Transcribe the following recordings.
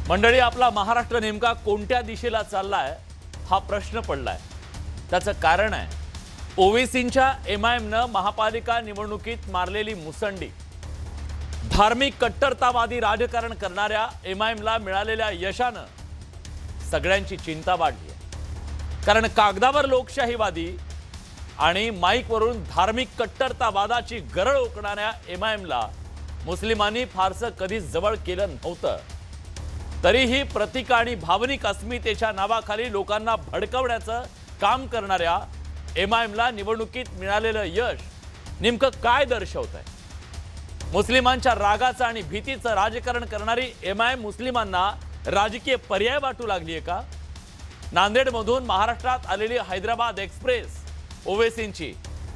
मंडळी, आपला महाराष्ट्र नेमका कोणत्या दिशेला चाललाय हा प्रश्न पडलाय। त्याचं कारण आहे ओवेसींच्या एमआयएमनं महापालिका निवडणुकीत मारलेली मुसंडी। धार्मिक कट्टरतावादी राजकारण करणाऱ्या एमआयएमला मिळालेल्या यशानं सगळ्यांची चिंता वाढली आहे। कारण कागदावर लोकशाहीवादी आणि माईकवरून धार्मिक कट्टरतावादाची गरळ ओकणाऱ्या एमआयएमला मुस्लिमांनी फारसं कधी जवळ केलं नव्हतं। तरीही प्रतीक आणि भावनिक अस्मितेच्या नावाखाली लोकांना भडकवण्याचं काम करणाऱ्या एमआयएमला निवडणुकीत मिळालेलं यश नेमकं काय दर्शवतंय? मुस्लिमांच्या रागाचं आणि भीतीचं राजकारण करणारी एमआयएम मुस्लिमांना राजकीय पर्याय वाटू लागली आहे का? नांदेडमधून महाराष्ट्रात आलेली हैदराबाद एक्सप्रेस ओवेसींची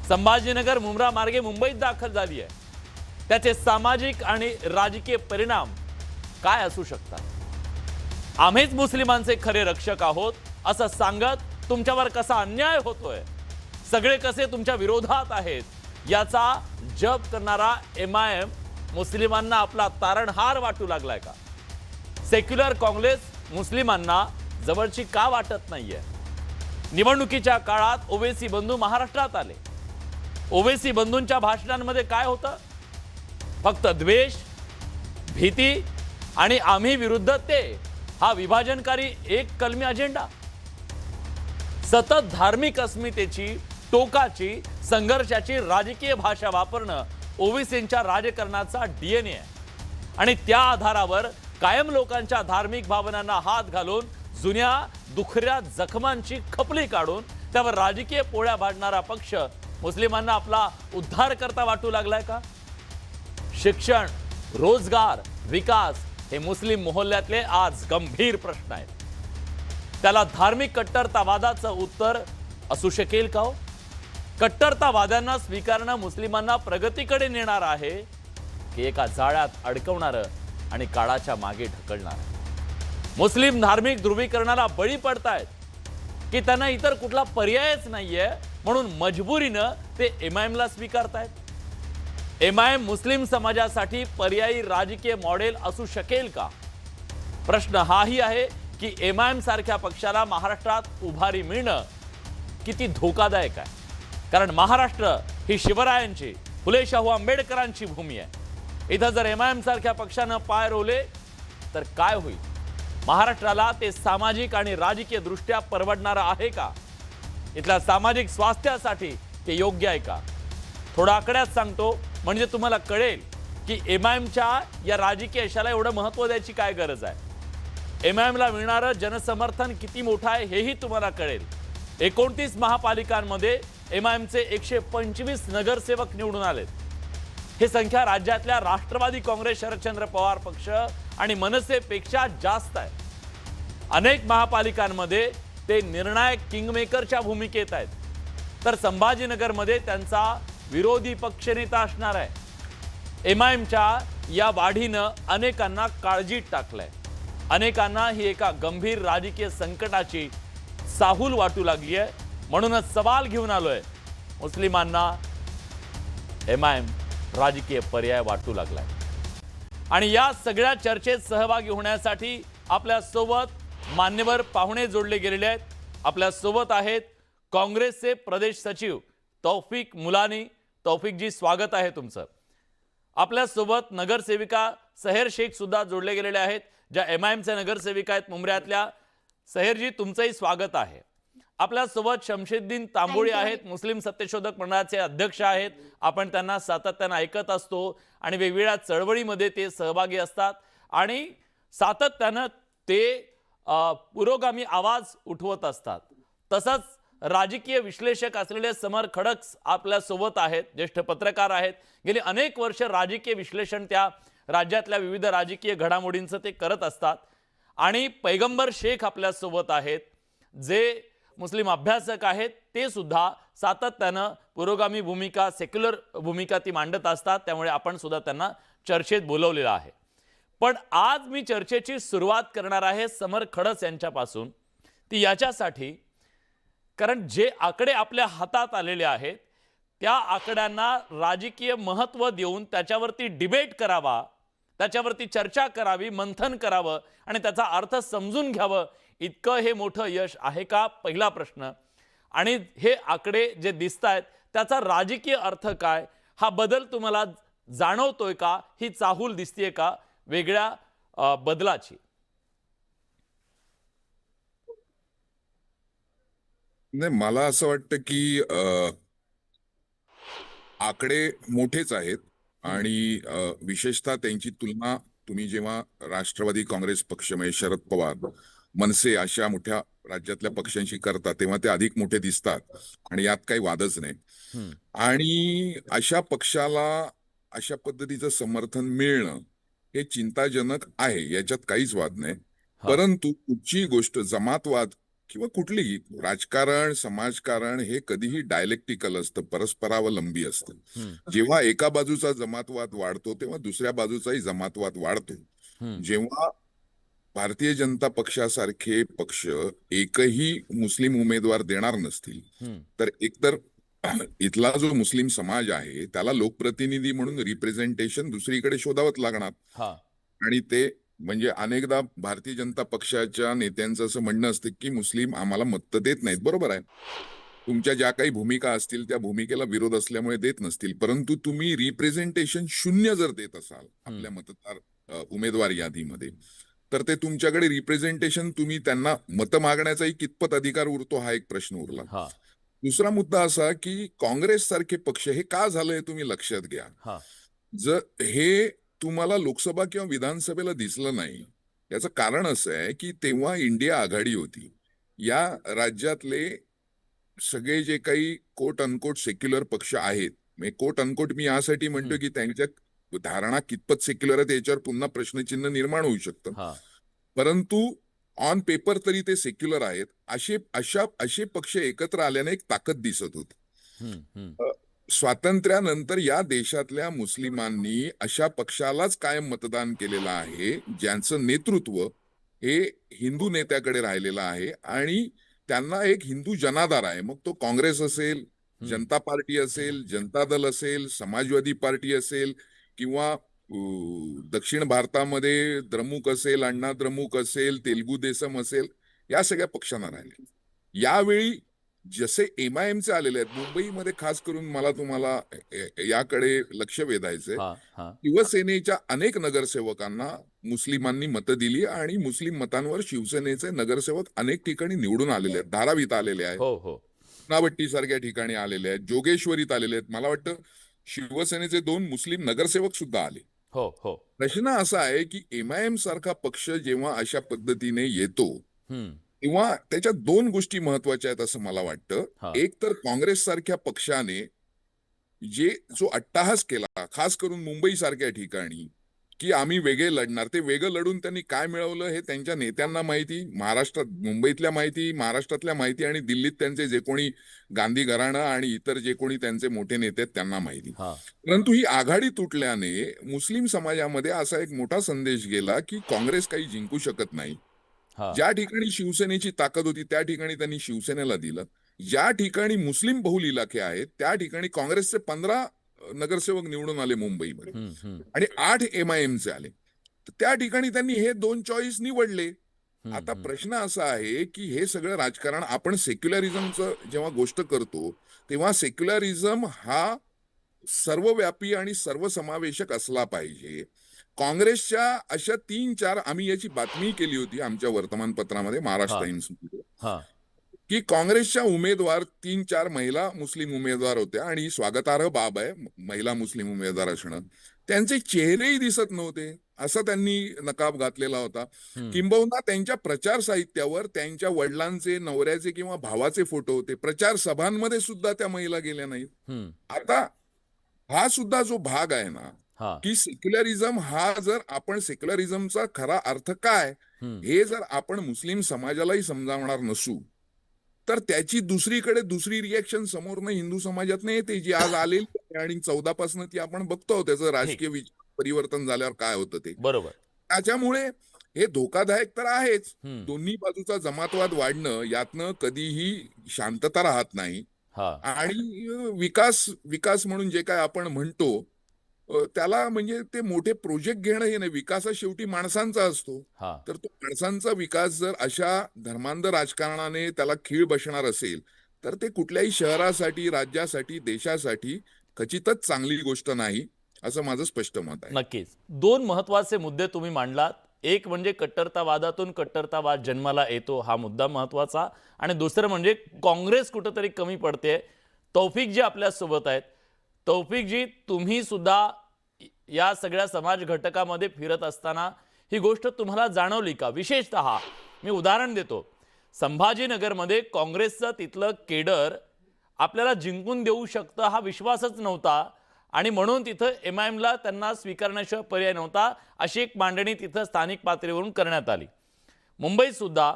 संभाजीनगर मुंब्रा मार्गे मुंबईत दाखल झाली आहे। त्याचे सामाजिक आणि राजकीय परिणाम काय असू शकतात? आम्हीच मुस्लिमांचे खरे रक्षक आहोत असं सांगत तुमच्यावर कसा अन्याय होतोय, सगळे कसे तुमच्या विरोधात आहेत, याचा जप करणारा एमआयएम मुस्लिमांना आपला तारणहार वाटू लागलाय का? सेक्युलर काँग्रेस मुस्लिमांना जवळची का वाटत नाहीये? निवडणुकीच्या काळात ओवेसी बंधू महाराष्ट्रात आले। ओवेसी बंधूंच्या भाषणांमध्ये काय होतं? फक्त द्वेष, भीती आणि आम्ही विरुद्ध ते हा विभाजनकारी एक कलमी अजेंडा। सतत धार्मिक अस्मितेची, टोकाची, संघर्षाची राजकीय भाषा वापरणं ओवेसींच्या राजकारणाचा डीएनए आहे। आणि त्या आधारावर कायम लोकांच्या धार्मिक भावनांना हात घालून जुन्या दुखऱ्या जखमांची खपली काढून त्यावर राजकीय पोळ्या भाजणारा पक्ष मुस्लिमांना आपला उद्धार करता वाटू लागलाय का? शिक्षण, रोजगार, विकास हे मुस्लिम मोहल्ल्यातले आज गंभीर प्रश्न आहेत। त्याला धार्मिक कट्टरतावादाचं उत्तर असू शकेल का हो? कट्टरतावाद्यांना स्वीकारणं मुस्लिमांना प्रगतीकडे नेणार आहे की एका जाळ्यात अडकवणारं आणि काळाच्या मागे ढकलणारं? मुस्लिम धार्मिक ध्रुवीकरणाला बळी पडतायत की त्यांना इतर कुठला पर्यायच नाहीये म्हणून मजबुरीनं ते एमआयएमला स्वीकारतायत? एमआयएम मुस्लिम समाजासाठी पर्यायी राजकीय मॉडेल असू शकेल का? प्रश्न हाही आहे की एमआयएम सारख्या पक्षाला महाराष्ट्रात उभारी मिळणं किती धोकादायक आहे। कारण महाराष्ट्र ही शिवरायांची, फुले शाहू आंबेडकरांची भूमी आहे। इथं जर एमआयएम सारख्या पक्षानं पाय रोवले तर काय होईल? महाराष्ट्राला ते सामाजिक आणि राजकीय दृष्ट्या परवडणारं आहे का? इथल्या सामाजिक स्वास्थ्यासाठी ते योग्य आहे का? थोडा आकड्यात सांगतो म्हणजे तुम्हाला कळेल की एमआयएमच्या या राजकीय यशाला एवढं महत्त्व द्यायची काय गरज आहे। एमआयएमला मिळणारं जनसमर्थन किती मोठं आहे हेही तुम्हाला कळेल। 29 महापालिकांमध्ये एमआयएमचे 125 नगरसेवक निवडून आलेत। ही संख्या राज्यातल्या राष्ट्रवादी काँग्रेस, शरदचंद्र पवार पक्ष आणि मनसेपेक्षा जास्त आहे। अनेक महापालिकांमध्ये ते निर्णायक किंगमेकरच्या भूमिकेत आहेत। तर संभाजीनगरमध्ये त्यांचा विरोधी पक्षनेता असणार आहे। एमआयएमच्या या वाढीनं अनेकांना काळजीत टाकलंय। अनेकांना ही एका गंभीर राजकीय संकटाची साहूल वाटू लागली आहे। म्हणूनच सवाल घेऊन आलोय, मुस्लिमांना एमआयएम राजकीय पर्याय वाटू लागलाय। आणि या सगळ्या चर्चेत सहभागी होण्यासाठी आपल्या सोबत मान्यवर पाहुणे जोडले गेलेले आहेत। आपल्या सोबत आहेत काँग्रेसचे प्रदेश सचिव तौफिक मुलानी। तौफिकजी, स्वागत आहे तुमचं। आपल्या सोबत नगरसेविका सहेर शेख सुद्धा जोडले गेलेले आहेत, ज्या एमआयएमच्या नगरसेविका आहेत मुंब्र्यातल्या। सहेरजी, तुमचंही स्वागत आहे। आपल्या सोबत शमशेद्दीन तांबोळी आहेत, मुस्लिम सत्यशोधक मंडळाचे अध्यक्ष आहेत। आपण त्यांना सातत्याने ऐकत असतो आणि वेगवेगळ्या चळवळीमध्ये ते सहभागी असतात आणि सातत्यानं ते पुरोगामी आवाज उठवत असतात। तसंच राजकीय विश्लेषक असलेले समर खडक आपल्या सोबत आहेत, ज्येष्ठ पत्रकार आहेत। गेली अनेक वर्ष राजकीय विश्लेषण त्या राज्यातल्या विविध राजकीय घडामोडींचं ते करत असतात। आणि पैगंबर शेख आपल्या सोबत आहेत, जे मुस्लिम अभ्यासक आहेत। ते सुद्धा सातत्यानं पुरोगामी भूमिका, सेक्युलर भूमिका ती मांडत असतात। त्यामुळे आपण सुद्धा त्यांना चर्चेत बोलवलेलं आहे। पण आज मी चर्चेची सुरुवात करणार आहे समर खडस यांच्यापासून। ती याच्यासाठी कारण जे आकडे आपल्या हातात आलेले आहेत त्या आकड्यांना राजकीय महत्त्व देऊन त्याच्यावरती डिबेट करावा, त्याच्यावरती चर्चा करावी, मंथन करावं आणि त्याचा अर्थ समजून घ्यावं, इतकं हे मोठं यश आहे का, पहिला प्रश्न. आणि हे आकडे जे दिसत आहेत त्याचा राजकीय अर्थ काय, हा बदल तुम्हाला जाणवतोय का, ही चाहूल दिसतीये का वेगळ्या बदलाची? नाही, मला असं वाटतं की आकडे मोठेच आहेत आणि विशेषतः त्यांची तुलना तुम्ही जेव्हा राष्ट्रवादी काँग्रेस पक्ष म्हणजे शरद पवार, मनसे अशा मोठ्या राज्यातल्या पक्षांशी करतात तेव्हा ते अधिक मोठे दिसतात आणि यात काही वादच नाही. आणि अशा पक्षाला अशा पद्धतीचं समर्थन मिळणं हे चिंताजनक आहे, याच्यात काहीच वाद नाही. परंतु कुठची गोष्ट जमातवाद किंवा कुठलीही राजकारण समाजकारण हे कधीही डायलेक्टिकल असतं, परस्परावलंबी असतं. जेव्हा एका बाजूचा जमातवाद वाढतो तेव्हा दुसऱ्या बाजूचाही जमातवाद वाढतो. जेव्हा भारतीय जनता पक्षासारखे पक्ष एकही मुस्लिम उमेदवार देणार नसतील तर एकतर इथला जो मुस्लिम समाज आहे त्याला लोकप्रतिनिधी म्हणून रिप्रेझेंटेशन दुसरीकडे शोधावंच लागणार. आणि ते म्हणजे अनेकदा भारतीय जनता पक्षाच्या नेत्यांचं असं म्हणणं असतं की मुस्लिम आम्हाला मत देत नाहीत. बरोबर आहे, तुमच्या ज्या काही भूमिका असतील त्या भूमिकेला विरोध असल्यामुळे देत नसतील, परंतु तुम्ही रिप्रेझेंटेशन शून्य जर देत असाल आपल्या मतदार उमेदवार यादीमध्ये, तर ते तुमच्याकडे रिप्रेझेंटेशन, तुम्ही त्यांना मत मागण्याचाही कितपत अधिकार उरतो हा एक प्रश्न उरला. दुसरा मुद्दा असा की काँग्रेस सारखे पक्ष हे का झालंय तुम्ही लक्षात घ्या. जर हे तुम्हाला लोकसभा किंवा विधानसभेला दिसलं नाही, याचं कारण असं आहे की तेव्हा इंडिया आघाडी होती. या राज्यातले सगळे जे काही कोट अनकोट सेक्युलर पक्ष आहेत, म्हणजे कोट अनकोट मी यासाठी म्हणतो की त्यांच्या धारणा कितपत सेक्युलर आहेत याच्यावर पुन्हा प्रश्नचिन्ह निर्माण होऊ शकतं, परंतु ऑन पेपर तरी ते सेक्युलर आहेत. असे पक्ष एकत्र आल्याने एक ताकद दिसत होती. स्वातंत्र्यानंतर या देशातल्या मुस्लिमांनी अशा पक्षालाच कायम मतदान केलेलं आहे ज्यांचं नेतृत्व हे हिंदू नेत्याकडे राहिलेलं आहे आणि त्यांना एक हिंदू जनाधार आहे. मग तो काँग्रेस असेल, जनता पार्टी असेल, जनता दल असेल, समाजवादी पार्टी असेल किंवा दक्षिण भारतामध्ये द्रमुक असेल, अण्णा द्रमुक असेल, तेलुगू देसम असेल, या सगळ्या पक्षांना राहिले. यावेळी जसे एमआयएमचे आलेले आहेत मुंबईमध्ये, खास करून मला तुम्हाला याकडे लक्ष वेधायचंय. शिवसेनेच्या अनेक नगरसेवकांना मुस्लिमांनी मतं दिली आणि मुस्लिम मतांवर शिवसेनेचे नगरसेवक अनेक ठिकाणी निवडून आलेले आहेत. धारावीत आलेले आहेत, नावट्टी सारख्या ठिकाणी आलेले आहेत, जोगेश्वरीत आलेले आहेत. मला वाटतं शिवसेनेचे 2 मुस्लिम नगरसेवक सुद्धा आले. प्रश्न असा आहे की एमआयएम सारखा पक्ष जेव्हा अशा पद्धतीने येतो तेव्हा त्याच्या 2 गोष्टी महत्वाच्या आहेत असं मला वाटतं. एक तर काँग्रेस सारख्या पक्षाने जो अट्टाहास केला खास करून मुंबई सारख्या ठिकाणी की आम्ही वेगळे लढणार, ते वेगळं लढून त्यांनी काय मिळवलं हे त्यांच्या नेत्यांना माहिती, महाराष्ट्रात मुंबईतल्या माहिती, महाराष्ट्रातल्या माहिती आणि दिल्लीत त्यांचे जे कोणी गांधी घराणं आणि इतर जे कोणी त्यांचे मोठे नेते आहेत त्यांना माहिती. परंतु ही आघाडी तुटल्याने मुस्लिम समाजामध्ये असा एक मोठा संदेश गेला की काँग्रेस काही जिंकू शकत नाही. ज्या ठिकाणी शिवसेनेची ताकद होती त्या ठिकाणी त्यांनी शिवसेनेला दिलं. ज्या ठिकाणी मुस्लिम बहुल इलाके आहेत त्या ठिकाणी काँग्रेसचे 15 नगरसेवक निवडून आले मुंबईमध्ये आणि 8 एमआयएमचे आले. त्या ठिकाणी त्यांनी हे 2 चॉईस निवडले. आता प्रश्न असा आहे की हे सगळं राजकारण, आपण सेक्युलरिझमचं जेव्हा गोष्ट करतो तेव्हा सेक्युलरिझम हा सर्वव्यापी आणि सर्वसमावेशक असला पाहिजे. काँग्रेसच्या अशा 3-4, आम्ही याची बातमी केली होती आमच्या वर्तमानपत्रामध्ये महाराष्ट्र टाइम्समध्ये, की काँग्रेसच्या उमेदवार 3-4 महिला मुस्लिम उमेदवार होत्या आणि स्वागतार्ह बाब आहे महिला मुस्लिम उमेदवार असणं. त्यांचे चेहरेही दिसत नव्हते असा त्यांनी नकाब घातलेला होता. किंबहुना त्यांच्या प्रचार साहित्यावर त्यांच्या वडिलांचे, नवऱ्याचे किंवा भावाचे फोटो होते. प्रचार सभांमध्ये सुद्धा त्या महिला गेल्या नाहीत. आता हा सुद्धा जो भाग आहे ना की सेक्युलरिझम हा, जर आपण सेक्युलरिझमचा खरा अर्थ काय हे जर आपण मुस्लिम समाजालाही समजावणार नसू तर त्याची दुसरीकडे दुसरी रिएक्शन समोरनं हिंदू समाजात येते जी आज आलेली आणि 14 पासून ती आपण बघतो त्याचं राजकीय परिवर्तन झाल्यावर काय होतं ते. बरोबर. त्याच्यामुळे हे धोकादायक तर आहेच. दोन्ही बाजूचा जमातवाद वाढणं, यातनं कधीही शांतता राहत नाही. आणि विकास म्हणून जे काय आपण म्हणतो त्याला म्हणजे ते मोठे प्रोजेक्ट घेणं हे नाही, विकास हा शेवटी माणसांचा असतो. हा तर तो माणसांचा विकास जर अशा धर्मांध राजकारणाने त्याला खीळ बसणार असेल, तर ते कुठल्याही शहरासाठी, राज्यासाठी, देशासाठी खचितच चांगली गोष्ट नाही, असं माझं स्पष्ट मत आहे. नक्कीच. दोन महत्त्वाचे मुद्दे तुम्ही मांडलात. एक म्हणजे कट्टरतावादातून कट्टरतावाद जन्माला येतो हा मुद्दा महत्त्वाचा, आणि दुसरं म्हणजे काँग्रेस कुठंतरी कमी पडते. तौफिकजी आपल्यासोबत आहेत. तौफिकजी, तुम्ही सुद्धा या सगळ्या समाज घटकामध्ये फिरत असताना ही गोष्ट तुम्हाला जाणवली का? विशेषतः मी उदाहरण देतो. संभाजीनगरमध्ये काँग्रेसचं तिथलं केडर आपल्याला जिंकून देऊ शकतं हा विश्वासच नव्हता, आणि म्हणून तिथं MIMला त्यांना स्वीकारण्याशिवाय पर्याय नव्हता, अशी एक मांडणी तिथं स्थानिक पातळीवरून करण्यात आली. मुंबईत सुद्धा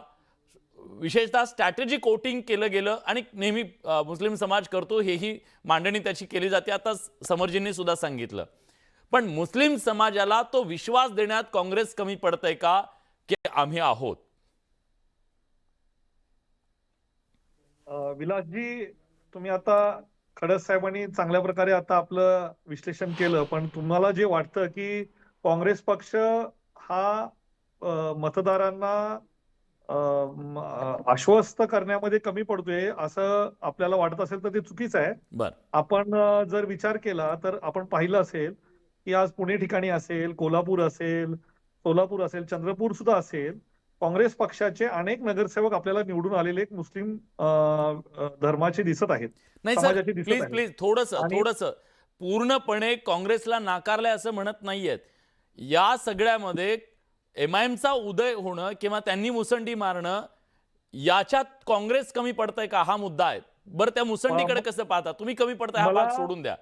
विशेषतः स्ट्रॅटेजिक वोटिंग केलं गेलं, आणि नेहमी मुस्लिम समाज करतो हेही मांडणी त्याची केली जाते, आता समरजींनी सुद्धा सांगितलं. पण मुस्लिम समाजाला तो विश्वास देण्यात काँग्रेस कमी पडतंय का, की आम्ही आहोत? विलासजी, तुम्ही आता खडस साहेबांनी चांगल्या प्रकारे आता आपलं विश्लेषण केलं, पण तुम्हाला जे वाटतं की काँग्रेस पक्ष हा मतदारांना आश्वस्त करण्यामध्ये कमी पडतोय असं आपल्याला वाटत असेल तर ते चुकीचं आहे. बर आपण जर विचार केला तर आपण पाहिलं असेल की आज पुणे ठिकाणी असेल, कोल्हापूर असेल, सोलापूर असेल, चंद्रपूर सुद्धा असेल, काँग्रेस पक्षाचे अनेक नगरसेवक आपल्याला निवडून आलेले एक मुस्लिम धर्माचे दिसत आहेत, नाही सर, समाजाचे दिसत प्लीज आहेत. प्लीज थोडंसं आणि थोडंसं पूर्णपणे काँग्रेसला नाकारलंय असं म्हणत नाहीयेत. या सगळ्यामध्ये MIMचा उदय होणं किंवा त्यांनी मुसंडी मारणं, याच्यात काँग्रेस कमी पडतंय का हा मुद्दा आहे. बरं, त्या मुसंडीकडे कसं पाहता तुम्ही? कमी पडताय हा मला भाग सोडून द्या.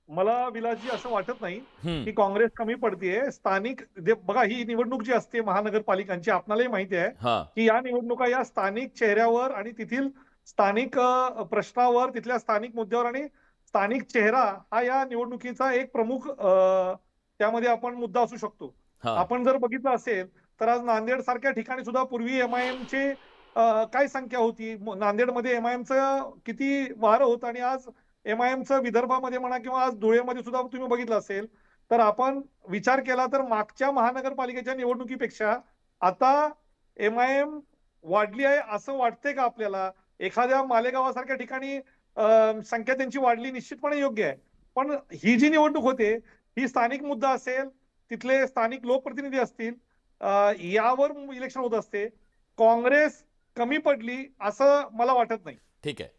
मला विलासजी असं वाटत नाही हम्म, की काँग्रेस कमी पडतीये. स्थानिक जे बघा, ही निवडणूक जी असते महानगरपालिकांची, आपल्यालाही माहिती आहे हा की या निवडणुका या स्थानिक चेहऱ्यावर आणि तेथील स्थानिक प्रश्नावर, तिथल्या स्थानिक मुद्द्यावर आणि स्थानिक चेहरा हा या निवडणुकीचा एक प्रमुख त्यामध्ये आपण मुद्दा असू शकतो. हा आपण जर बघितलं असेल तर आज नांदेड सारख्या ठिकाणी सुद्धा पूर्वी MIMचे काय संख्या होती, नांदेडमध्ये MIMचं किती वारं होतं, आणि आज MIMचं विदर्भामध्ये म्हणा किंवा आज धुळेमध्ये सुद्धा तुम्ही बघितलं असेल तर आपण विचार केला तर मागच्या महानगरपालिकेच्या निवडणुकीपेक्षा आता MIM वाढली आहे असं वाटतंय का आपल्याला? एखाद्या मालेगावासारख्या ठिकाणी संख्या त्यांची वाढली निश्चितपणे योग्य आहे, पण ही जी निवडणूक होते ही स्थानिक मुद्दा असेल, तिथले स्थानिक लोकप्रतिनिधी असतील, यावर इलेक्शन होत असते. काँग्रेस कमी पडली असं मला वाटत नाही. ठीक आहे.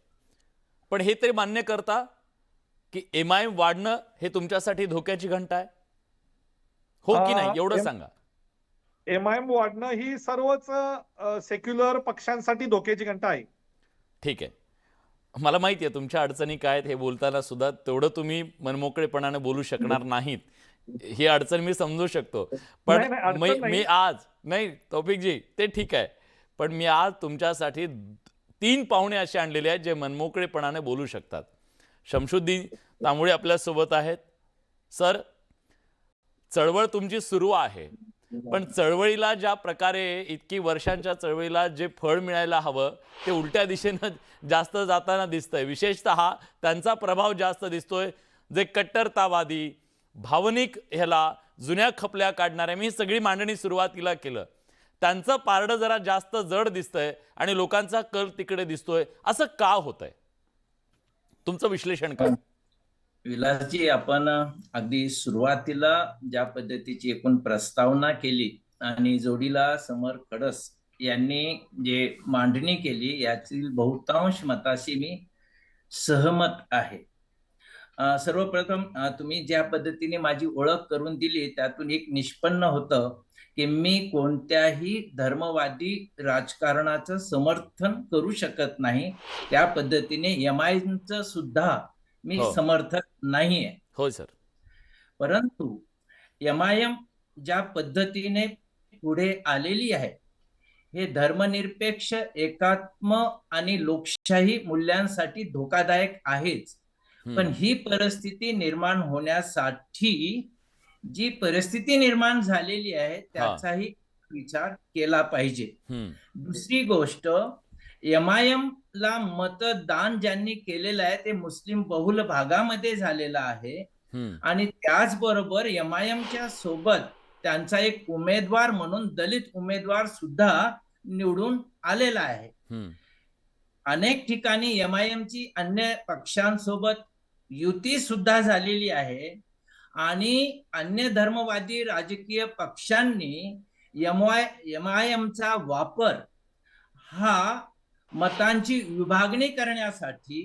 पण हे तरी मान्य करता की MIM वाढणं हे तुमच्यासाठी धोक्याची घंटा आहे, हो की नाही? एवढं सांगा. MIM वाढणं ही सर्वच सेक्युलर पक्षांसाठी धोक्याची घंटा आहे. ठीक आहे. मला माहिती आहे तुमच्या अडचणी काय आहेत, हे बोलताना सुद्धा तेवढं तुम्ही मनमोकळेपणाने बोलू शकणार नाहीत. ही अडचण मी समजू शकतो. पण नाही, नाही, अडचण मी नाही. मी आज नाही तौफिकजी, ते ठीक आहे, पण मी आज तुमच्यासाठी 3 पाहुणे असे आणलेले आहेत जे मनमोकळेपणाने बोलू शकतात. शमशुद्दीन तांबोळे आपल्यासोबत आहेत. सर, चळवळ तुमची सुरू आहे, पण चळवळीला ज्या प्रकारे इतकी वर्षांच्या चळवळीला जे फळ मिळायला हवं ते उलट्या दिशेनं जास्त जाताना दिसतंय. विशेषतः त्यांचा प्रभाव जास्त दिसतोय. जे कट्टरतावादी, भावनिक ह्याला जुन्या खपल्या काढणाऱ्या, मी ही सगळी मांडणी सुरुवातीला केलं, त्यांचं पारडं जरा जास्त जड दिसतंय आणि लोकांचा कल तिकडे दिसतोय. असं का होतंय? तुमचं विश्लेषण काय? विलासजी, आपण अगदी सुरुवातीला ज्या पद्धतीची एकूण प्रस्तावना केली आणि जोडीला समर खडस यांनी जे मांडणी केली यातील बहुतांश मताशी मी सहमत आहे. सर्वप्रथम तुम्ही ज्या पद्धतीने माझी ओळख करून दिली त्यातून एक निष्पन्न होतं की मी कोणत्याही धर्मवादी राजकारणाचं समर्थन करू शकत नाही. त्या पद्धतीने MIMचं सुद्धा मी हो. समर्थक नाहीये. होय सर. परंतु MIM ज्या पद्धतीने पुढे आलेली आहे हे धर्मनिरपेक्ष, एकात्म आणि लोकशाही मूल्यांसाठी धोकादायक आहेच. पण ही परिस्थिती निर्माण होण्यासाठी जी परिस्थिती निर्माण झालेली आहे त्याचाही विचार केला पाहिजे. दुसरी गोष्ट, MIM ला मतदान ज्यांनी केलेलं आहे ते मुस्लिम बहुल भागामध्ये झालेलं आहे. आणि त्याचबरोबर MIMच्या सोबत त्यांचा एक उमेदवार म्हणून दलित उमेदवार सुद्धा निवडून आलेला आहे. अनेक ठिकाणी MIMची अन्य पक्षांसोबत युती सुद्धा झालेली आहे आणि अन्य धर्मवादी राजकीय पक्षांनी MIMचा वापर हा मतांची विभागणी करण्यासाठी,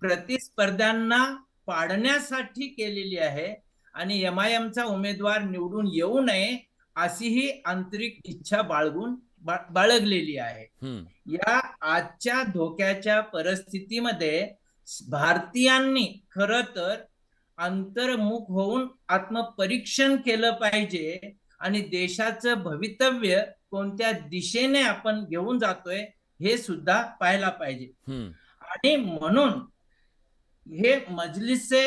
प्रतिस्पर्ध्यांना पाडण्यासाठी केलेली आहे आणि MIMचा उमेदवार निवडून येऊ नये अशीही आंतरिक इच्छा बाळगलेली आहे. या आजच्या धोक्याच्या परिस्थितीमध्ये भारतीयांनी खर तर अंतर्मुख होऊन आत्मपरीक्षण केलं पाहिजे आणि देशाचं भवितव्य कोणत्या दिशेने आपण घेऊन जातोय हे सुद्धा पाहायला पाहिजे. आणि म्हणून हे मजलिसे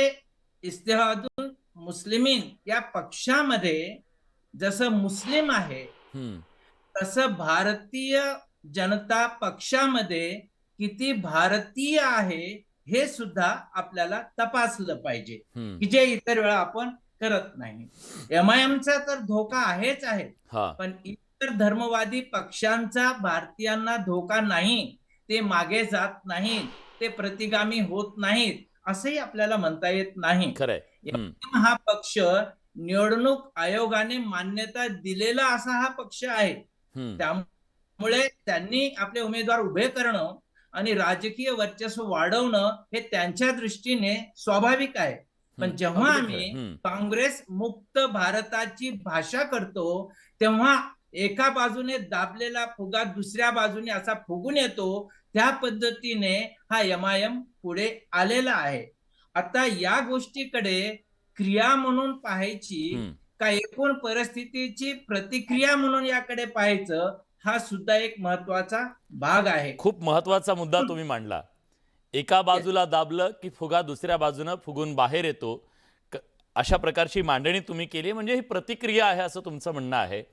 इत्तेहादुल मुस्लिमीन या पक्षामध्ये जसं मुस्लिम आहे तसं भारतीय जनता पक्षामध्ये किती भारतीय आहे हे सुद्धा आपल्याला तपासलं पाहिजे, की जे इतर वेळा आपण करत नाही. MIMचा तर धोका आहेच आहे, पण इतर धर्मवादी पक्षांचा भारतीयांना धोका नाही. ते मागे जात नाहीत, ते प्रतिगामी होत नाहीत असंही आपल्याला म्हणता येत नाही. MIM हा पक्ष निवडणूक आयोगाने मान्यता दिलेला असा हा पक्ष आहे. त्यामुळे त्यांनी आपले उमेदवार उभे करणं आणि राजकीय वर्चस्व वाढवणं हे त्यांच्या दृष्टीने स्वाभाविक आहे. पण जेव्हा आम्ही काँग्रेस मुक्त भारताची भाषा करतो तेव्हा एका बाजूने दाबलेला फुगा दुसऱ्या बाजूने असा फुगून येतो. त्या पद्धतीने हा MIM पुढे आलेला आहे. आता या गोष्टीकडे क्रिया म्हणून पाहायची का एकूण परिस्थितीची प्रतिक्रिया म्हणून याकडे पाहायचं, हा सुद्धा एक महत्वाचा भाग आहे. खूप महत्वाचा मुद्दा तुम्ही मांडला. एका बाजूला दाबलं की फुगा दुसऱ्या बाजूनं फुगून बाहेर येतो, अशा प्रकारची मांडणी तुम्ही केली. म्हणजे ही प्रतिक्रिया आहे असं तुमचं म्हणणं आहे.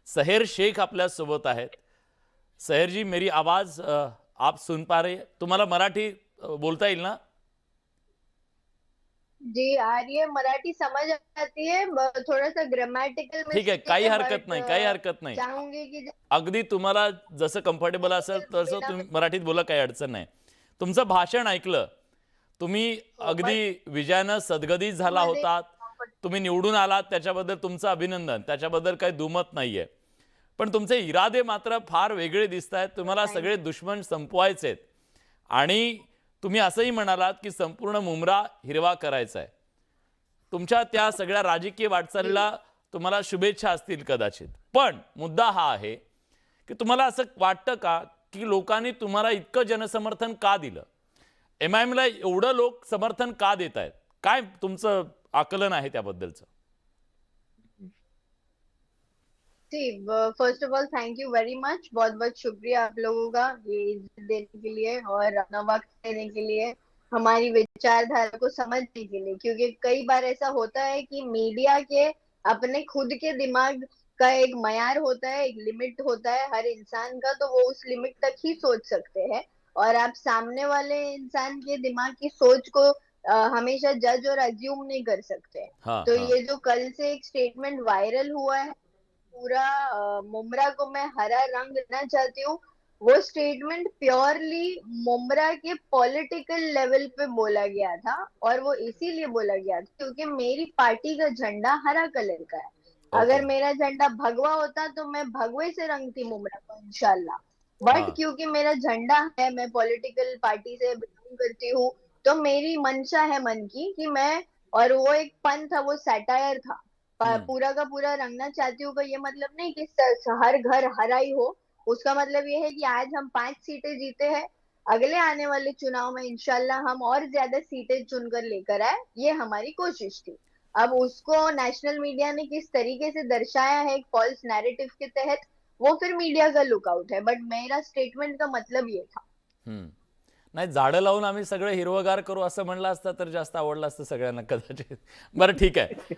सहेर शेख आपल्या सोबत आहेत. सहेर जी, मेरी आवाज आप सुन पा रहे? तुम्हाला मराठी बोलता येईल ना? जी आ रही है, मराठी समझ आती है, थोड़ा सा ग्रामॅटिकल ठीक आहे, काही हरकत नाही, काही हरकत नाही. चाहूंगी की अगदी तुम्हाला जसं कम्फर्टेबल असेल तसं तुम्ही मराठीत बोला, काही अडचण नाही. तुमचं भाषण ऐकलं, तुम्ही अगदी विजयानं सदगदित झाला होतात. तुम्ही निवडून आलात त्याच्याबद्दल तुमचं अभिनंदन, त्याच्याबद्दल काही दुमत नाहीये. पण तुमचे इरादे मात्र फार वेगळे दिसत आहेत. तुम्हाला सगळे दुश्मन संपवायचे आहेत आणि तुम्ही असंही म्हणालात की संपूर्ण मुंब्रा हिरवा करायचा आहे. तुमच्या त्या सगळ्या राजकीय वाटचालीला तुम्हाला शुभेच्छा असतील कदाचित. पण मुद्दा हा आहे की तुम्हाला असं वाटतं का की लोकांनी तुम्हाला इतकं जनसमर्थन का दिलं? MIMला एवढं लोक समर्थन का देत आहेत? काय तुमचं आकलन आहे त्याबद्दलचं? जी, first of all thank you very much. बहुत बहुत शुक्रिया आप लोगों का ये इज्जत देने के लिए और अपना वक्त देने के लिए, हमारी विचारधारा को समझने के लिए. क्योंकि कई बार ऐसा होता है कि मीडिया के अपने खुद के दिमाग का एक मयार होता है, एक लिमिट होता है हर इंसान का, तो वो उस लिमिट तक ही सोच सकते हैं और आप सामने वाले इंसान के दिमाग की सोच को हमेशा जज और अज्यूम नहीं कर सकते. तो ये जो कल से एक स्टेटमेंट वायरल हुआ है, पूरा मुमरा को मैं हरा रंग देना चाहती हूँ, वो स्टेटमेंट प्योरली मुमरा के पॉलिटिकल लेवल पे बोला गया था और वो इसीलिए बोला गया था क्योंकि मेरी पार्टी का झंडा हरा कलर का है. अगर मेरा झंडा भगवा होता तो मैं भगवे से रंगती मुमरा को इंशाल्लाह. बट क्योंकि मेरा झंडा है, मैं पॉलिटिकल पार्टी से बिलोंग करती हूँ, तो मेरी मंशा है मन की कि मैं, और वो एक पन था, वो सैटायर था, पूरा का पूरा रंगना चाहती हूँ का ये मतलब नहीं कि हर घर हरा ही हो. उसका मतलब ये है कि आज हम 5 सीटें जीते हैं, अगले आने वाले चुनाव में इंशाल्लाह हम और ज्यादा सीटें चुनकर लेकर आए, ये हमारी कोशिश थी. अब उसको नेशनल मीडिया ने किस तरीके से दर्शाया है एक फॉल्स नैरेटिव के तहत, वो फिर मीडिया का लुकआउट है. बट मेरा स्टेटमेंट का मतलब ये था. नाही, झाडं लावून आम्ही सगळे हिरवगार करू असं म्हणलं असतं तर जास्त आवडलं असतं सगळ्यांना कदाचित. बरं ठीक आहे,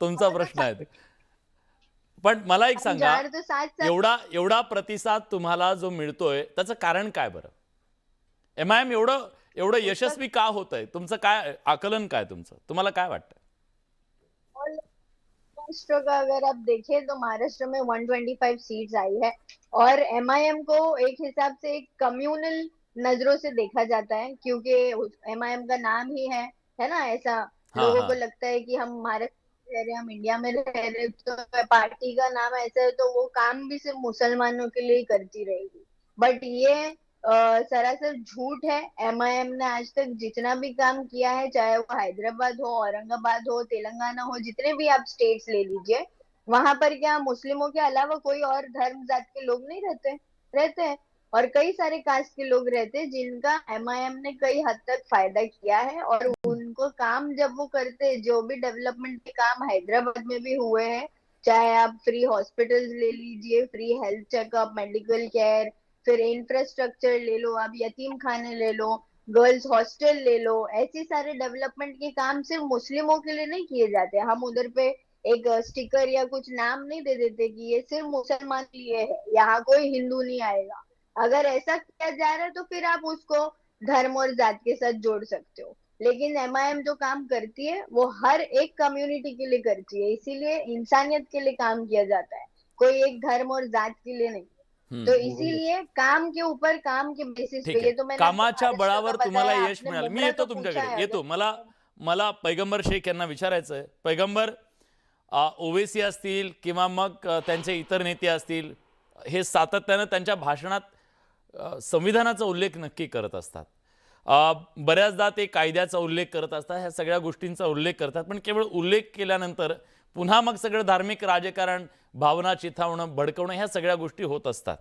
तुमचा प्रश्न आहे. पण मला एक सांगा, एवढा प्रतिसाद तुम्हाला जो मिळतोय त्याचं कारण काय बरं? MIM एवढं यशस्वी का होत आहे? तुमचं काय आकलन काय तुमचं? तुम्हाला काय वाटतं? और महाराष्ट्र का अगर आप देखें तो महाराष्ट्र में 125 सीट्स आई है और एमआईएम को एक हिसाब से एक कम्युनल नजरों से देखा जाता है, क्योंकि एमआईएम का नाम ही है ना ऐसा। हाँ, लोगों हाँ। को लगता है कि हम महाराष्ट्र में रह रहे हैं, हम इंडिया में रह रहे हैं, तो पार्टी का नाम ऐसा है तो वो काम भी सिर्फ मुसलमानों के लिए ही करती रहेगी। बट ये सरासर झूठ है। एमआईएम ने आज तक जितना भी काम किया है, चाहे वो हैदराबाद हो, औरंगाबाद हो, तेलंगाना हो, जितने भी आप स्टेट्स ले लीजिए, वहां पर क्या मुस्लिमों के अलावा कोई और धर्म जात के लोग नहीं रहते हैं। और कई सारे कास्ट के लोग रहते हैं जिनका एमआईएम ने कई हद तक फायदा किया है। और उनको काम जब वो करते हैं, जो भी डेवलपमेंट के काम हैदराबाद में भी हुए हैं, चाहे आप फ्री हॉस्पिटल्स ले लीजिए, free health checkup, medical care, फिर इंफ्रास्ट्रक्चर ले लो, आप यतीम खाने ले लो, गर्ल्स हॉस्टल ले लो, ऐसे सारे डेवलपमेंट के काम सिर्फ मुस्लिमों के लिए नहीं किए जाते। हम उधर पे एक स्टिकर या कुछ नाम नहीं दे देते कि ये सिर्फ मुसलमान के लिए है, यहाँ कोई हिंदू नहीं आएगा। अगर ऐसा किया जा रहा है तो फिर आप उसको धर्म और जात के साथ जोड़ सकते हो, लेकिन एमआईएम जो काम करती है वो हर एक कम्युनिटी के लिए करती है, इसीलिए इंसानियत के लिए काम किया जाता है, कोई एक धर्म और जात के लिए नहीं। तो इसीलिए काम के ऊपर काम के बेसिस ठीक पे, आहे. ये तो मैंने आपको कामाच्या महाराष्ट्र बळावर का तुम्हाला बताया, यश आपने मिळालं. मी मुंबई येतो का पूछा तुमच्याकडे है येतो. अगर मला पैगंबर शेख यांना विचारायचं आहे. पैगंबर, ओवेसी असतील किंवा मग त्यांचे इतर नेते असतील, हे सातत्यानं त्यांच्या भाषणात संविधानाचा उल्लेख नक्की करत असतात. बऱ्याचदा ते कायद्याचा उल्लेख करत असतात, ह्या सगळ्या गोष्टींचा उल्लेख करतात. पण केवळ उल्लेख केल्यानंतर पुन्हा मग सगळं धार्मिक राजकारण, भावना चिथावणं, भडकवणं, ह्या सगळ्या गोष्टी होत असतात.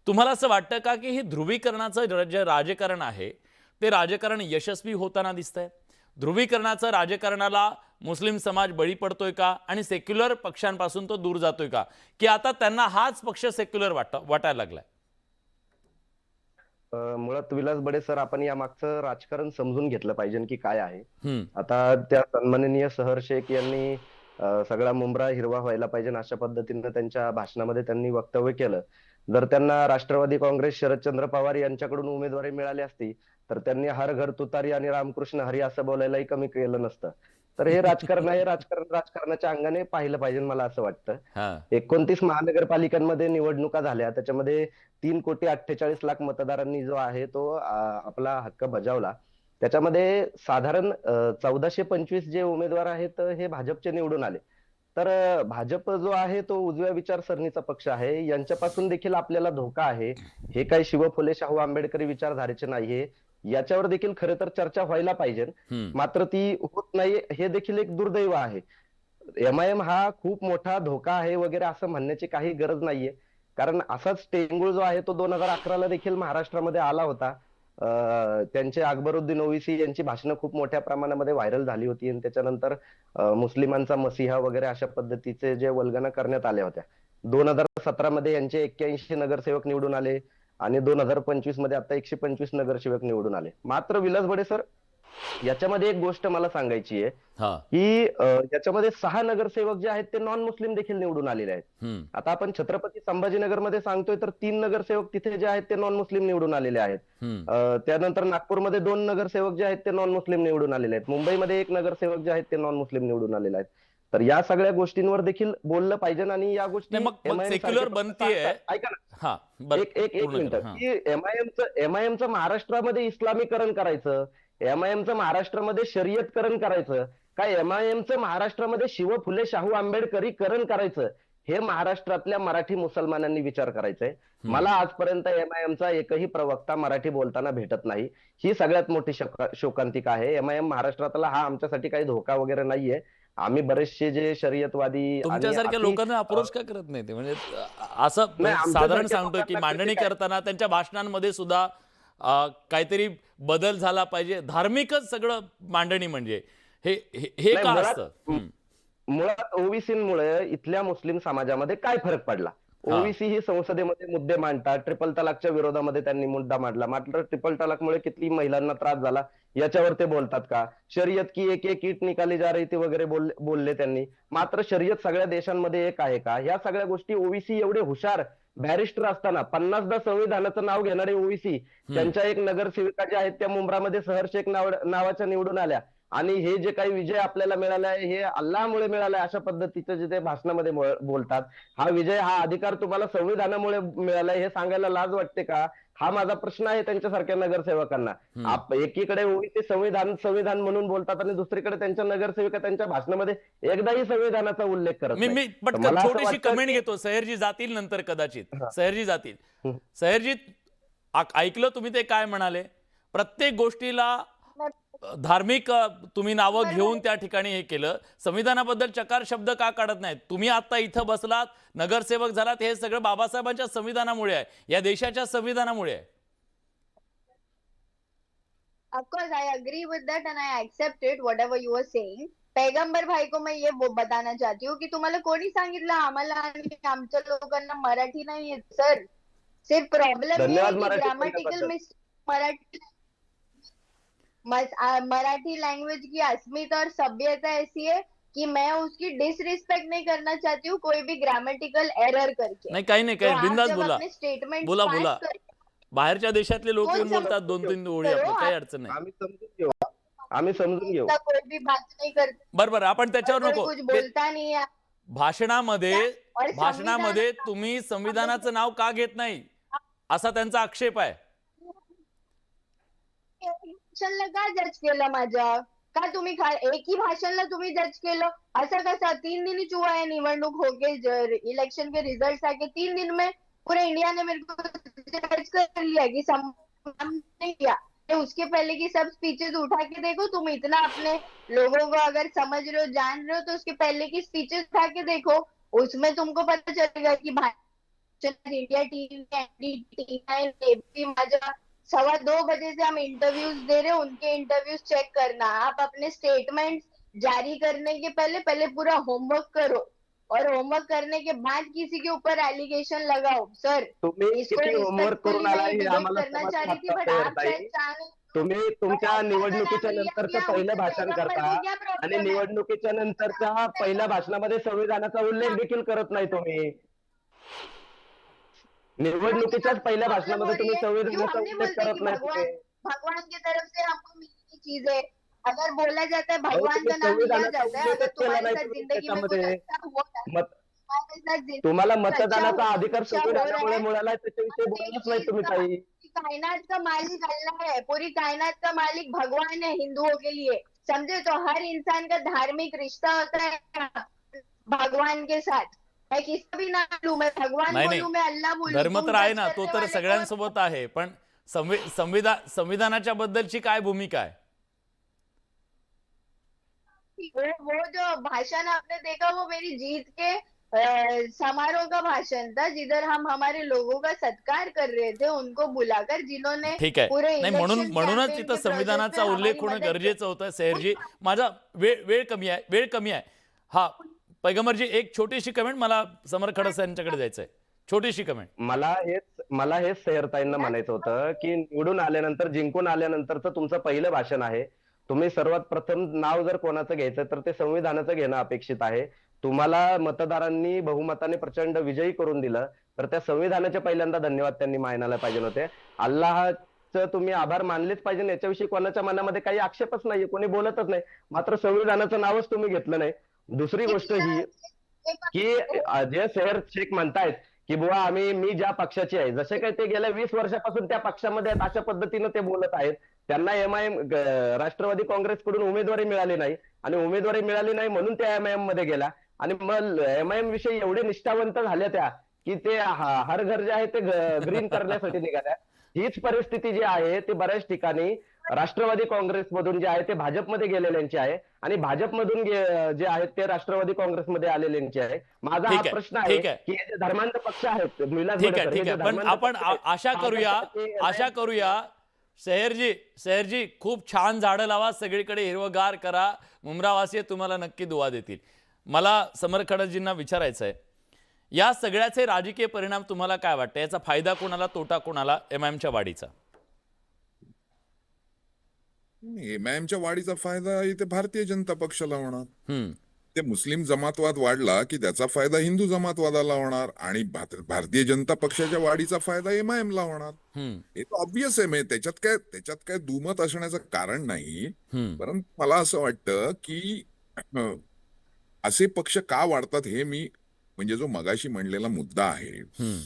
तुम्हाला असं वाटतं का की हे ध्रुवीकरणाचं जे राजकारण आहे ते राजकारण यशस्वी होताना दिसतंय? ध्रुवीकरणाचं राजकारणाला मुस्लिम समाज बळी पडतोय का आणि सेक्युलर पक्षांपासून तो दूर जातोय का, की आता त्यांना हाच पक्ष सेक्युलर वाटायला लागलाय? मुळात विलास बडे सर, आपण या मागचं राजकारण समजून घेतलं पाहिजे की काय आहे. हम्म. आता त्या सन्माननीय सहर शेख यांनी सगळा मुंबरा हिरवा व्हायला पाहिजे अशा पद्धतीनं त्यांच्या भाषणामध्ये त्यांनी वक्तव्य केलं. जर त्यांना राष्ट्रवादी काँग्रेस शरदचंद्र पवार यांच्याकडून उमेदवारी मिळाली असती तर त्यांनी हर घर तुतारी आणि रामकृष्ण हरी असं बोलायलाही कमी केलं नसतं. तर हे राजकारण आहे, राजकारणाच्या अंगाने पाहिलं पाहिजे मला असं वाटतं. हा. 29 महानगरपालिकांमध्ये निवडणुका झाल्या, त्याच्यामध्ये 3,48,00,000 मतदारांनी जो आहे तो आपला हक्क बजावला. त्याच्यामध्ये साधारण 1425 जे उमेदवार आहेत हे भाजपचे निवडून आले. तर भाजप जो आहे तो उजव्या विचारसरणीचा पक्ष आहे, यांच्यापासून देखील आपल्याला धोका आहे. हे काही शिव फुले शाहू आंबेडकरी विचारधारेचे नाहीये, याच्यावर देखील खरं तर चर्चा व्हायला पाहिजे. मात्र ती होत नाही, हे देखील एक दुर्दैव आहे. एमआयएम हा खूप मोठा धोका आहे वगैरे असं म्हणण्याची काही गरज नाहीये, कारण असाच टेंगुळ जो आहे तो 2011ला देखील महाराष्ट्रामध्ये आला होता. त्यांचे अकबरुद्दीन ओवेसी यांची भाषणं खूप मोठ्या प्रमाणामध्ये व्हायरल झाली होती आणि त्याच्यानंतर मुस्लिमांचा मसीहा वगैरे अशा पद्धतीचे जे वल्गना करण्यात आल्या होत्या. 2017 मध्ये यांचे 81 नगरसेवक निवडून आले आणि 2025 मध्ये आता 125 नगरसेवक निवडून आले. मात्र विलास बडे सर, याच्यामध्ये एक गोष्ट मला सांगायची आहे की याच्यामध्ये 6 नगरसेवक जे आहेत ते नॉन मुस्लिम देखील निवडून आलेले आहेत. आता आपण छत्रपती संभाजीनगर मध्ये सांगतोय तर 3 नगरसेवक तिथे जे आहेत ते नॉन मुस्लिम निवडून आलेले आहेत. त्यानंतर नागपूरमध्ये 2 नगरसेवक जे आहेत ते नॉन मुस्लिम निवडून आलेले आहेत. मुंबईमध्ये 1 नगरसेवक जे आहेत ते नॉन मुस्लिम निवडून आलेले आहेत. तर या सगळ्या गोष्टींवर देखील बोललं पाहिजे आणि या गोष्टी सेक्युलर बनतीये. ऐका ना, एक मिनिट, की एमआयएमचं महाराष्ट्रामध्ये इस्लामीकरण करायचं, एमआयएमचं महाराष्ट्रामध्ये शर्यतकरण करायचं, काय एमआयएमचं महाराष्ट्रामध्ये शिव फुले शाहू आंबेडकरीकरण करायचं, हे महाराष्ट्रातल्या मराठी मुसलमानांनी विचार करायचंय. मला आजपर्यंत एमआयएमचा एकही प्रवक्ता मराठी बोलताना भेटत नाही. ही सगळ्यात मोठी शोकांतिका आहे. एमआयएम महाराष्ट्रातला हा आमच्यासाठी काही धोका वगैरे नाहीये. आम्ही बरेचसे जे शर्यतवादी तुमच्यासारख्या लोकांना अप्रोच का करत नाही ते? म्हणजे असं साधारण सांगतोय की मांडणी करताना त्यांच्या भाषणांमध्ये सुद्धा काहीतरी बदल झाला पाहिजे, धार्मिकच सगळं मांडणी म्हणजे हे का असतं? मुळात ओबीसीमुळे इथल्या मुस्लिम समाजामध्ये काय फरक पडला? ओबीसी ही संसदेमध्ये मुद्दे मांडतात. ट्रिपल तलाकच्या विरोधामध्ये त्यांनी मुद्दा मांडला, मात्र ट्रिपल तलाकमुळे किती महिलांना त्रास झाला याच्यावर ते बोलतात का? शर्यत की एक ईट निकाली जा रही थी वगैरे बोलले त्यांनी. मात्र शर्यत सगळ्या देशांमध्ये एक आहे का? ह्या सगळ्या गोष्टी ओबीसी एवढे हुशार बॅरिस्टर असताना 50दा संविधानाचं नाव घेणारे ओबीसी त्यांच्या एक नगरसेविका ज्या आहेत त्या मुंब्रामध्ये सहर शेख नावाच्या निवडून आल्या आणि हे जे काही विजय आपल्याला मिळाला आहे हे अल्लाहमुळे मिळाला आहे अशा पद्धतीचं जे ते भाषणामध्ये बोलतात. हा विजय हा अधिकार तुम्हाला संविधानामुळे मिळालाय हे सांगायला लाज वाटते का? हा माझा प्रश्न आहे त्यांच्यासारख्या नगरसेवकांना. एकीकडे ओबीसी संविधान संविधान म्हणून बोलतात आणि दुसरीकडे त्यांच्या नगरसेविका त्यांच्या भाषणामध्ये एकदाही संविधानाचा उल्लेख करत मी नाही. पटकन मला असं छोटीशी वाटतं कमेंट की- घेतो. सह्याद्री जातील नंतर कदाचित. सह्याद्री जातील. सह्याद्री ऐकलं तुम्ही ते काय म्हणाले? प्रत्येक गोष्टीला धार्मिक तुम्ही नावं घेऊन त्या ठिकाणी हे केलं. संविधानाबद्दल चकार शब्द का काढत नाहीत? तुम्ही आता इथं बसलात, नगरसेवक झालात, हे सगळं बाबासाहेबांच्या संविधानामुळे आहे, या देशाच्या संविधानामुळे आहे. Of course, I agree with that and I accept it, whatever you were saying. पैगंबर भाई को मैं ये बताना चाहती हूँ कि तुम्हाला कोणी सांगितलं आम्हाला आणि आमच्या लोकांना मराठी नाही येत सर. सिर्फ प्रॉब्लेम ये है धन्यवाद कि मराठी ग्रामेटिकल बोलल्याबद्दल. मिस्टेक मराठी लैंग्वेज की अस्मिता और सभ्यता ऐसी है कि मैं उसकी डिसरिस्पेक्ट नहीं करना चाहती हूँ कोई भी ग्रामेटिकल एरर करके. नाही, काही नाही, तो काही आप बिंदास जब बोला. अपने स्टेटमेंट बोला, पास बोला. करते बाहेरच्या देशातले लोक कोण येऊन बोलतात समजतो? 2-3 ओळी आपलं, काही अडचण नाही. आम्ही समजून घेऊ. आम्ही समजून घेऊ. हो, कोई भी बात नहीं करते, बरोबर, आपण त्याच्यावर कोई नको. कुछ बोलता नहीं है. भाषणामध्ये और भाषणामध्ये तुम्ही संविधानाचं नाव का घेत नाही असा त्यांचा आक्षेप आहे. भाषणला का जज केलं माझ्या? का तुम्ही एकही भाषणला तुम्ही जज केलं? असं कसं? 3 दिन ही हुआ है निवडणूक होके, इलेक्शन के रिजल्ट आके 3 दिन में पूरे इंडिया ने मेरे को जज कर लिया कि नहीं किया. तो उसके पहले की सब स्पीचेस उठा के देखो. तुम इतना अपने लोगों को अगर समझ रहे हो, जान रहे हो, तो उसके पहले की स्पीचेस उठा के देखो. उसमें तुमको पता चलेगा कि इंडिया टीवी माझ्या 2:15 बजे से हम इंटरव्यूज दे रहे हैं, उनके इंटरव्यूज चेक करना. आप अपने स्टेटमेंट जारी करने के पहले पूरा होमवर्क करो और होमवर्क करने के बाद किसी के ऊपर एलिगेशन लगाओ. सर, तुम्ही इसको किती होमवर्क रिस्पेक्टफुली करून आला मैं हे डिबेट आम्हाला करना समजतं चाह रही थी, बट आता, आप ताई. शायद चाह तुम्ही तुमच्या निवडणुकीच्या नंतरचं पहिलं भाषण करता आणि निवडणुकीच्या नंतरच्या पहिल्या भाषणामध्ये संविधानाचा उल्लेख देखील करत नाही तुम्ही. निवडणुकीच्याच पहिल्या भाषणामध्ये तुम्ही संविधानाचा उल्लेख करत नाही तुम्ही. भगवान की तरफ से हमको मिली चीज है. अगर बोला जाता है अहो, भगवान तुम्ही का नाम लिया संविधानाचा जाता है, अगर उल्लेखच केला तुम्हारे नाही साथ तुम्ही जिंदगी में कुछ त्याच्यामध्ये. अच्छा हुआ है, मत तुम्हारे साथ जिंदगी तुम्हाला में कुछ अच्छा मतदानाचा हुआ, अधिकार अच्छा हो रहा संविधानामुळे है, मिळाला आहे त्याच्याविषयी बोललाच नाही तुम्ही ताई. कायनात का मालिक अल्लाह है. पूरी कायनात का मालिक भगवान है हिंदुओं के लिए. समझे? तो हर इंसान का धार्मिक रिश्ता होता है भगवान के साथ. मैं किसी भी नाम लूं, मैं भगवान नाही, बोलूं, मैं अल्लाह बोलूं, धर्म तुम तर आहे जज ना, तो करने तर वाले सगळ्यांसोबत आहे, पण संविधानाच्या बद्दलची काय भूमिका आहे? वो जो भाषण आपने देखा वो मेरी जीत के समारोह का भाषण था, जिधर हम हमारे लोगों का सत्कार कर रहे थे, उनको बुलाकर, जिन्होंने ठीक आहे. पूरे नाही, इलेक्शन म्हणूनच campaign तिथं के संविधानाचा process में उल्लेख हमारी होणं मदद की. गरजेचं होतं. सह्याद्री, माझा वेळ कमी आहे. हा, पैगंबरजी, एक छोटीशी कमेंट, मला समर खडस यांच्याकडे जायचंय. छोटीशी कमेंट. मला हेच सह्याद्रीताईंना म्हणायचं होतं की निवडून आल्यानंतर, जिंकून आल्यानंतरचं तुमचं पहिलं भाषण आहे. तुम्ही सर्वात प्रथम नाव जर कोणाचं घ्यायचं तर ते संविधानाचं घेणं अपेक्षित आहे. तुम्हाला मतदारांनी बहुमताने प्रचंड विजयी करून दिलं तर त्या संविधानाचे पहिल्यांदा धन्यवाद त्यांनी मानायला पाहिजे होते. अल्लाहचं तुम्ही आभार मानलेच पाहिजे, याच्याविषयी कोणाच्या मनामध्ये काही आक्षेपच नाहीये, कोणी बोलतच नाही. मात्र संविधानाचं नावच तुम्ही घेतलं नाही. दुसरी गोष्ट ही की जे शहर शेख म्हणतायत की बुवा मी ज्या पक्षाची आहे, जसे काही ते गेल्या 20 वर्षापासून त्या पक्षामध्ये आहेत अशा पद्धतीनं ते बोलत आहेत. त्यांना एमआयएम राष्ट्रवादी काँग्रेसकडून उमेदवारी मिळाली नाही आणि उमेदवारी मिळाली नाही म्हणून त्या एमआयएम मध्ये गेल्या आणि मग एमआयएम विषयी एवढे निष्ठावंत झाल्या त्या की ते हर घर जे आहे ते ग्रीन करण्यासाठी निघाल्या. हीच परिस्थिती जी आहे ती बऱ्याच ठिकाणी राष्ट्रवादी काँग्रेसमधून जे आहे ते भाजपमध्ये गेलेल्यांची आहे आणि भाजपमधून जे आहेत ते राष्ट्रवादी काँग्रेसमध्ये आलेल्यांची आहे. माझा हा प्रश्न आहे की हे जे धर्मांध पक्ष आहेत, ठीक आहे, पण आपण आशा करूया सह्याद्री, खूप छान झाडं लावा, सगळीकडे हिरवगार करा, मुंब्रावासी तुम्हाला नक्की दुआ देतील. मला समर खडसजींना विचारायचं आहे, या सगळ्याचे राजकीय परिणाम तुम्हाला काय वाटतं? याचा फायदा कोणाला, तोटा कोणाला एमआयएमच्या वाढीचा? एमआयएमच्या वाढीचा फायदा इथे भारतीय जनता पक्षाला होणार. ते मुस्लिम जमातवाद वाढला की त्याचा फायदा हिंदू जमातवादाला होणार आणि भारतीय जनता पक्षाच्या वाढीचा फायदा MIM ला होणार. हम्म, हे तर ऑब्विस आहे. म्हणजे त्याच्यात काय दुमत असण्याचं कारण नाही. हम्म, परंतु मला असं वाटतं की अ, असे पक्ष का वाढतात हे मी म्हणजे जो मगाशी म्हणलेला मुद्दा आहे हम्म,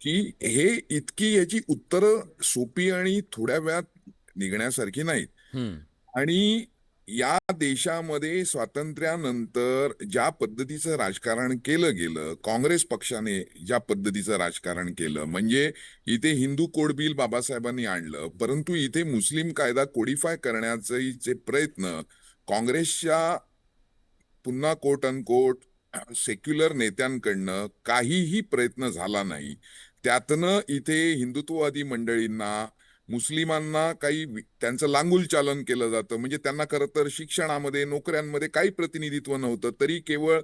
की हे इतकी याची उत्तरं सोपी आणि थोड्या वेळात निघण्यासारखी नाहीत. हम्म, आणि या देशामध्ये स्वातंत्र्यानंतर ज्या पद्धतीचं राजकारण केलं गेलं, काँग्रेस पक्षाने ज्या पद्धतीचं राजकारण केलं, म्हणजे इथे हिंदू कोड बिल बाबासाहेबांनी आणलं, परंतु इथे मुस्लिम कायदा कोडिफाय करण्याचे जे प्रयत्न काँग्रेसच्या पुन्हा कोट अनकोट सेक्युलर नेत्यांकडनं काहीही प्रयत्न झाला नाही. त्यातनं इथे हिंदुत्ववादी मंडळींना, मुस्लिमांना त्यांचं लांगुल चालन केलं जातं. म्हणजे त्यांना खरं तर शिक्षणामध्ये, नोकऱ्यांमध्ये काही प्रतिनिधित्व नव्हतं, तरी केवळ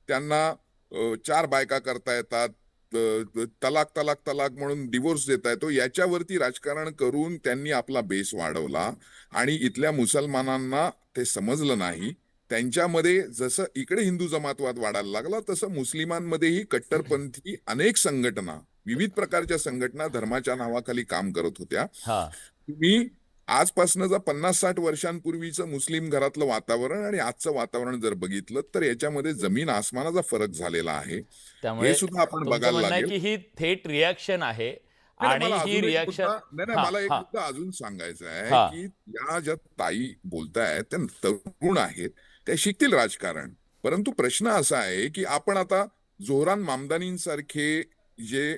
त्यांना 4 बायका करता येतात, तलाक तलाक तलाक म्हणून डिवोर्स देता येतो, याच्यावरती राजकारण करून त्यांनी आपला बेस वाढवला. आणि इथल्या मुसलमानांना ते समजलं नाही. त्यांच्यामध्ये जसं इकडे हिंदू जमातवाद वाढायला लागला, तसं मुस्लिमांमध्येही कट्टरपंथी अनेक संघटना, विविध प्रकारच्या संघटना धर्माच्या नावाखाली काम करत होत्या. हा, तुम्ही आजपासून जर 50-60 वर्षांपूर्वीचं मुस्लिम घरातलं वातावरण आणि आजचं वातावरण जर बघितलं तर याच्यामध्ये जमीन आसमानाचा फरक झालेला आहे. त्यामुळे हे सुद्धा आपण तुमचं बघायला म्हणणं आहे लागेल. की ही थेट रिॲक्शन आहे नाही, आणि मला ही अजून एक रिॲक्शन मुद्दा नाही, मला एक मुद्दा अजून सांगायचा आहे हा. की या ज्या ताई बोलतायत त्या तरुण आहेत, त्या शिकतील राजकारण. परंतु प्रश्न असा आहे की आपण आता जोहरान मामदानींसारखे जे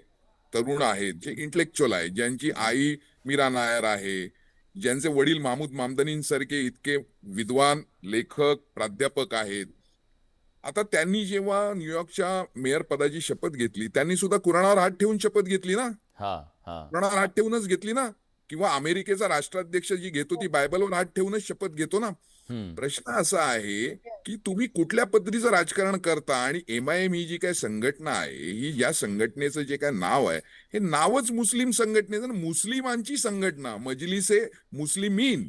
तरुण आहेत, जे इंटेलेक्च्युअल आहेत, ज्यांची आई मीरा नायर आहे, ज्यांचे वडील महमूद मामदानींसारखे इतके विद्वान लेखक प्राध्यापक आहेत, आता त्यांनी जेव्हा न्यूयॉर्कच्या मेयर पदाची शपथ घेतली, त्यांनी सुद्धा कुराणावर हात ठेवून शपथ घेतली ना. हा, हा, कुराणावर हात ठेवूनच घेतली ना. किंवा अमेरिकेचा राष्ट्राध्यक्ष जी घेतो ती बायबलवर हात ठेवूनच शपथ घेतो ना. हम्म, प्रश्न असा आहे की तुम्ही कुठल्या पद्धतीचं राजकारण करता. आणि MIM ही जी काय संघटना आहे, ही या संघटनेचं जे काय नाव आहे, हे नावच मुस्लिम संघटनेचं, मुस्लिमांची संघटना, मजलिसे मुस्लिमीन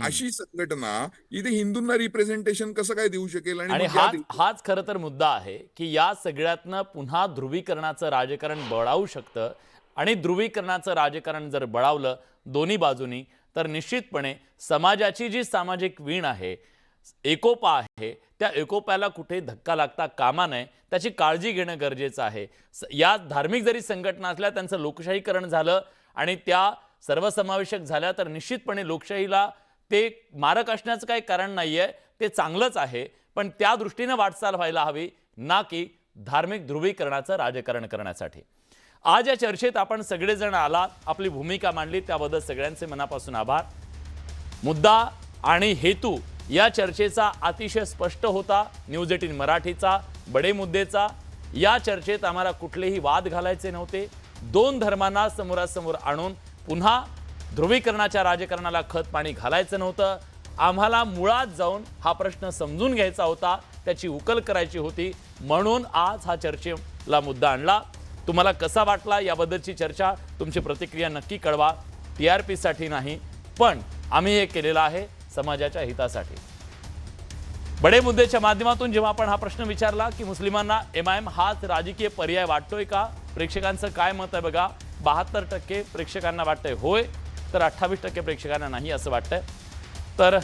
अशी संघटना इथे हिंदूंना रिप्रेझेंटेशन कसं काय देऊ शकेल. आणि मग या हाच खरं तर मुद्दा आहे की या सगळ्यातनं पुन्हा ध्रुवीकरणाचं राजकारण बळावू शकतं आणि ध्रुवीकरणाचं राजकारण जर बळावलं दोन्ही बाजूनी तर निश्चितपणे समाजाची जी सामाजिक वीण आहे, एकोपा आहे, त्या एकोप्याला कुठे धक्का लागता कामा नये, त्याची काळजी घेणं गरजेचं आहे. या धार्मिक जरी संघटना असल्या त्यांचं लोकशाहीकरण झालं आणि त्या सर्वसमावेशक झाल्या तर निश्चितपणे लोकशाहीला ते मारक असण्याचं काही कारण नाही आहे, ते चांगलंच आहे. पण त्या दृष्टीनं वाटचाल व्हायला हवी, ना की धार्मिक ध्रुवीकरणाचं राजकारण करण्यासाठी. आज या चर्चेत आपण सगळेजण आलात, आपली भूमिका मांडली, त्याबद्दल सगळ्यांचे मनापासून आभार. मुद्दा आणि हेतू या चर्चेचा अतिशय स्पष्ट होता, न्यूज 18 मराठीचा, बडे मुद्देचा. या चर्चेत आम्हाला कुठलेही वाद घालायचे नव्हते. दोन धर्मांना समोरासमोर आणून पुन्हा ध्रुवीकरणाच्या राजकारणाला खत पाणी घालायचं नव्हतं. आम्हाला मुळात जाऊन हा प्रश्न समजून घ्यायचा होता, त्याची उकल करायची होती, म्हणून आज हा चर्चेला मुद्दा आणला. तुम्हाला कसा वाटला याबद्दलची चर्चा, तुमची प्रतिक्रिया नक्की कळवा. TRP साठी नाही, पण आम्ही हे केलेलं आहे समाजाच्या हितासाठी. बडे मुद्देच्या माध्यमातून जेव्हा आपण हा प्रश्न विचारला की मुस्लिमांना MIM हाच राजकीय पर्याय वाटतोय का, प्रेक्षकांचं काय मत आहे बघा. 72% प्रेक्षकांना वाटतंय होय, तर 28% प्रेक्षकांना नाही असं वाटतंय. तर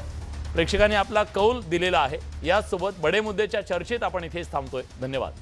प्रेक्षकांनी आपला कौल दिलेला आहे. यासोबत बडे मुद्देच्या चर्चेत आपण इथेच थांबतोय. धन्यवाद.